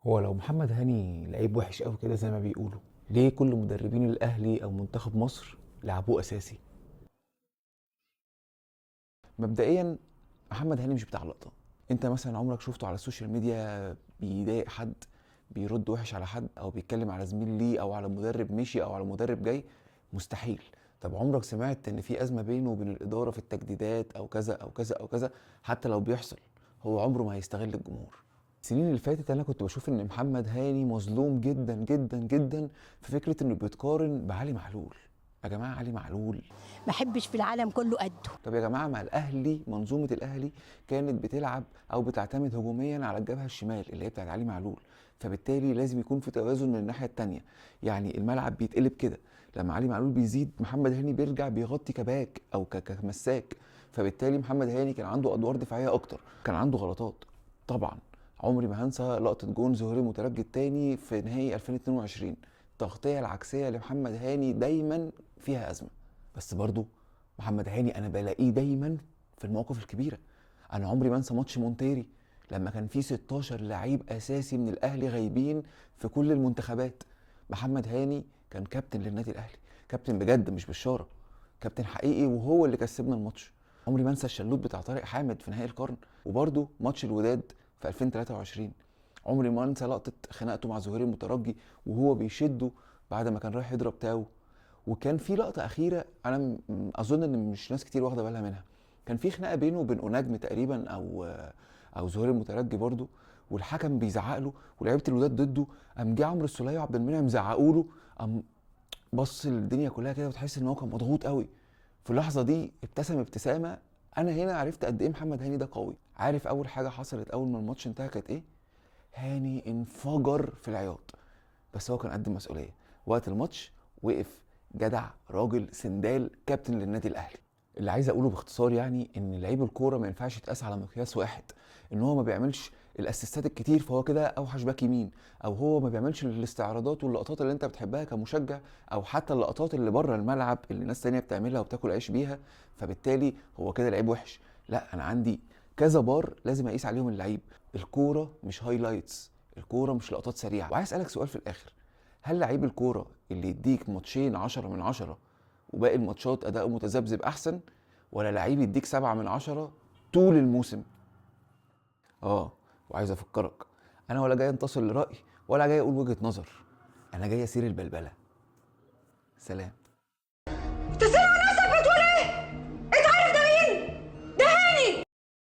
هو لو محمد هاني لعيب وحش قوي كده زي ما بيقولوا، ليه كل مدربين الاهلي او منتخب مصر لعبوه اساسي؟ مبدئيا محمد هاني مش بتاع لقطه. انت مثلا عمرك شفته على السوشيال ميديا بيضايق حد، بيرد وحش على حد، او بيتكلم على زميل ليه او على مدرب مشي او على مدرب جاي؟ مستحيل. طب عمرك سمعت ان في ازمه بينه وبين الاداره في التجديدات او كذا او كذا او كذا؟ حتى لو بيحصل، هو عمره ما هيستغل الجمهور. السنين اللي فاتت انا كنت بشوف ان محمد هاني مظلوم جدا جدا جدا في فكره انه بيتقارن بعلي معلول. يا جماعه علي معلول، ما احبش في العالم كله قده. طب يا جماعه، ما الاهلي منظومه الاهلي كانت بتلعب او بتعتمد هجوميا على الجبهه الشمال اللي هي بتاعت علي معلول، فبالتالي لازم يكون في توازن من الناحيه التانيه. يعني الملعب بيتقلب كده، لما علي معلول بيزيد محمد هاني بيرجع بيغطي كباك او كمساك، فبالتالي محمد هاني كان عنده ادوار دفاعيه اكتر، كان عنده غلطات. طبعا عمري ما هنسى لقطه جون زهير المترجي الثاني في نهائي 2022. التغطيه العكسيه لمحمد هاني دايما فيها ازمه، بس برضو محمد هاني انا بلاقيه دايما في المواقف الكبيره. انا عمري ما انسى ماتش مونتيري لما كان في 16 لعيب اساسي من الاهلي غايبين في كل المنتخبات. محمد هاني كان كابتن للنادي الاهلي، كابتن بجد مش بالشاره، كابتن حقيقي، وهو اللي كسبنا الماتش. عمري ما انسى الشلوت بتاع طارق حامد في نهائي القرن، وبرده ماتش الوداد في 2023. عمري ما انسى لقطه خناقته مع زهير المترجي وهو بيشده بعد ما كان رايح يضرب تاو. وكان في لقطه اخيره انا اظن ان مش ناس كتير واخده بالها منها، كان في خناقه بينه وبين اوناجم تقريبا او زهير المترجي برضو، والحكم بيزعق له ولعيبه الوداد ضده، قام جه عمرو السوليه وعبد المنعم زعقوا له، قام بص للدنيا كلها كده وتحس ان هو كان مضغوط قوي. في اللحظه دي ابتسم ابتسامه، انا هنا عرفت قد ايه محمد هاني ده قوي. عارف اول حاجه حصلت اول ما الماتش انتهى كانت ايه؟ هاني انفجر في العياط، بس هو كان قد المسؤوليه. وقت الماتش وقف جدع راجل سندال كابتن للنادي الاهلي. اللي عايز اقوله باختصار يعني ان لعيب الكوره ما ينفعش يتقاس على مقياس واحد، ان هو ما بيعملش الاسيستات الكتير فهو كده اوحش باك يمين، او هو ما بيعملش الاستعراضات واللقطات اللي انت بتحبها كمشجع، او حتى اللقطات اللي بره الملعب اللي ناس تانية بتعملها وبتاكل عيش بيها، فبالتالي هو كده لعيب وحش. لا، انا عندي كذا بار لازم اقيس عليهم اللعيب. الكوره مش هايلايتس، الكوره مش لقطات سريعه. وعايز اسالك سؤال في الاخر، هل لعيب الكوره اللي يديك ماتشين 10 من 10 وباقي الماتشات اداؤه متذبذب احسن، ولا لعيب يديك 7 من 10 طول الموسم؟ اه. وعايز افكرك، انا ولا جاي انتصر لرأي ولا جاي اقول وجهة نظر، انا جاي اسير البلبلة. سلام.